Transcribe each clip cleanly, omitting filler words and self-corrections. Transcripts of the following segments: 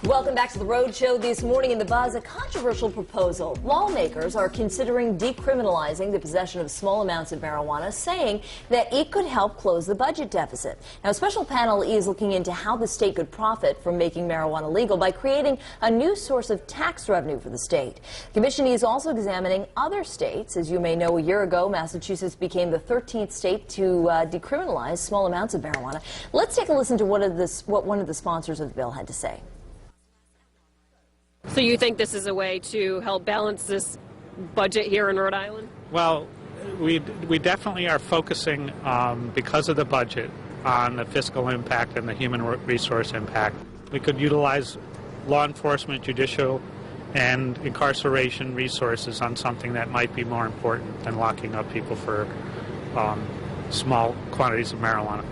Welcome back to the Road Show. This morning in the Buzz, a controversial proposal. Lawmakers are considering decriminalizing the possession of small amounts of marijuana, saying that it could help close the budget deficit. Now, a special panel is looking into how the state could profit from making marijuana legal by creating a new source of tax revenue for the state. The commission is also examining other states. As you may know, a year ago, Massachusetts became the 13th state to decriminalize small amounts of marijuana. Let's take a listen to what one of the sponsors of the bill had to say. So you think this is a way to help balance this budget here in Rhode Island? Well, we definitely are focusing, because of the budget, on the fiscal impact and the human resource impact. We could utilize law enforcement, judicial, and incarceration resources on something that might be more important than locking up people for small quantities of marijuana.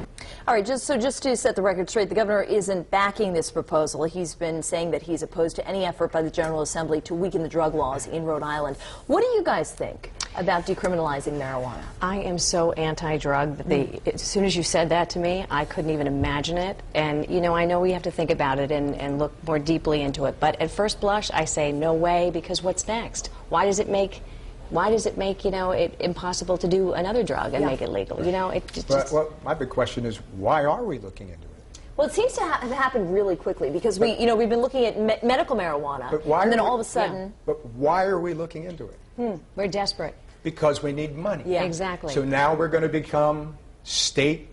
All right, just to set the record straight, the governor isn't backing this proposal. He's been saying that he's opposed to any effort by the General Assembly to weaken the drug laws in Rhode Island. What do you guys think about decriminalizing marijuana? I am so anti-drug that as soon as you said that to me, I couldn't even imagine it. And, you know, I know we have to think about it and look more deeply into it. But at first blush, I say no way, because what's next? Why does it make, you know, it impossible to do another drug and make it legal? You know, it just... Well, my big question is, why are we looking into it? Well, it seems to have happened really quickly, because we've been looking at medical marijuana, and then all of a sudden... Yeah. But why are we looking into it? We're desperate. Because we need money. Yeah, exactly. So now we're going to become state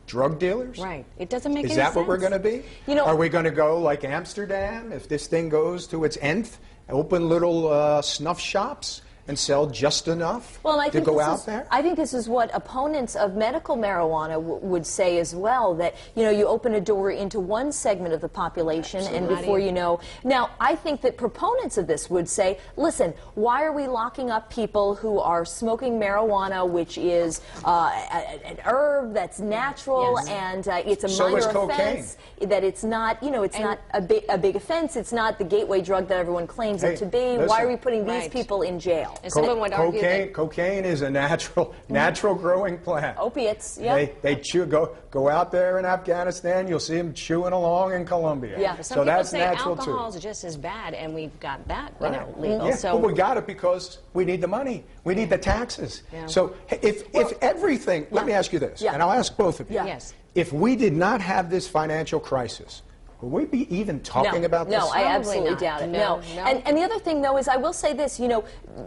drug dealers? Right. It doesn't make any sense. Is that what we're going to be? You know, are we going to go like Amsterdam, if this thing goes to its nth, open little snuff shops and sell just enough to go out there? I think this is what opponents of medical marijuana would say as well, that, you know, you open a door into one segment of the population, and before you know... Now, I think that proponents of this would say, listen, why are we locking up people who are smoking marijuana, which is an herb that's natural, and it's a minor offense, that it's not, you know, it's not a big offense, it's not the gateway drug that everyone claims it to be. Listen, why are we putting these people in jail? Cocaine is a natural growing plant. Opiates, yeah. They chew. Go out there in Afghanistan, you'll see them chewing along in Colombia. Yeah. So that's natural too. Alcohol's just as bad, and we've got that, you know, legal. Yeah. So well, we got it because we need the money. We need the taxes. Yeah. So if everything, let me ask you this, and I'll ask both of you. Yeah. Yes. If we did not have this financial crisis, would we be even talking about this? No, I absolutely doubt it. No. And the other thing, though, is I will say this, you know,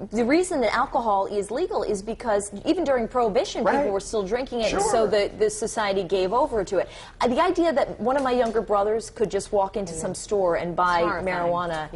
the reason that alcohol is legal is because even during Prohibition, people were still drinking it, and so the society gave over to it. The idea that one of my younger brothers could just walk into some store and buy marijuana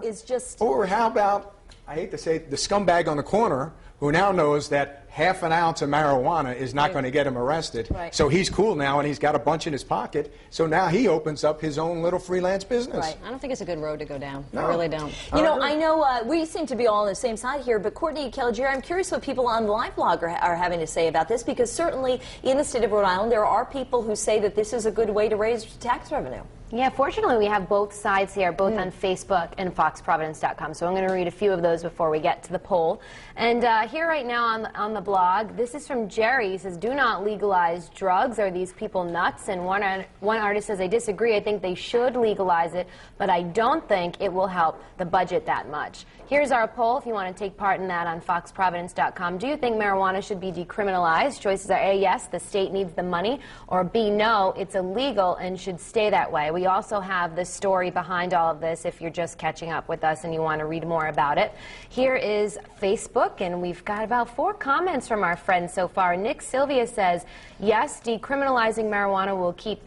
is just... Or how about, I hate to say it, the scumbag on the corner who now knows that half an ounce of marijuana is not going to get him arrested. So he's cool now, and he's got a bunch in his pocket. So now he opens up his own little freelance business. I don't think it's a good road to go down. No. I really don't. You know, I know we seem to be all on the same side here, but Courtney Caligieri, I'm curious what people on the Live Blog are having to say about this, because certainly in the state of Rhode Island, there are people who say that this is a good way to raise tax revenue. Yeah, fortunately, we have both sides here, both on Facebook and foxprovidence.com. So I'm going to read a few of those before we get to the poll. And here right now on the blog, this is from Jerry. He says, do not legalize drugs. Are these people nuts? And one artist says, I disagree. I think they should legalize it, but I don't think it will help the budget that much. Here's our poll if you want to take part in that on foxprovidence.com. Do you think marijuana should be decriminalized? Choices are A, yes, the state needs the money, or B, no, it's illegal and should stay that way. We also have the story behind all of this if you're just catching up with us and you want to read more about it. Here is Facebook, and we've got about 4 comments from our friends so far. Nick Sylvia says, yes, decriminalizing marijuana will keep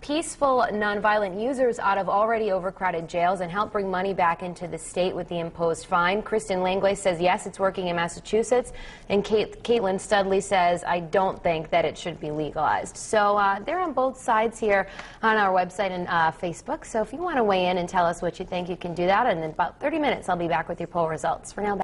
peaceful, nonviolent users out of already overcrowded jails and help bring money back into the state with the imposed fine. Kristen Langley says, yes, it's working in Massachusetts. And Caitlin Studley says, I don't think that it should be legalized. So they're on both sides here on our website and Facebook. So if you want to weigh in and tell us what you think, you can do that. And in about 30 minutes, I'll be back with your poll results. For now,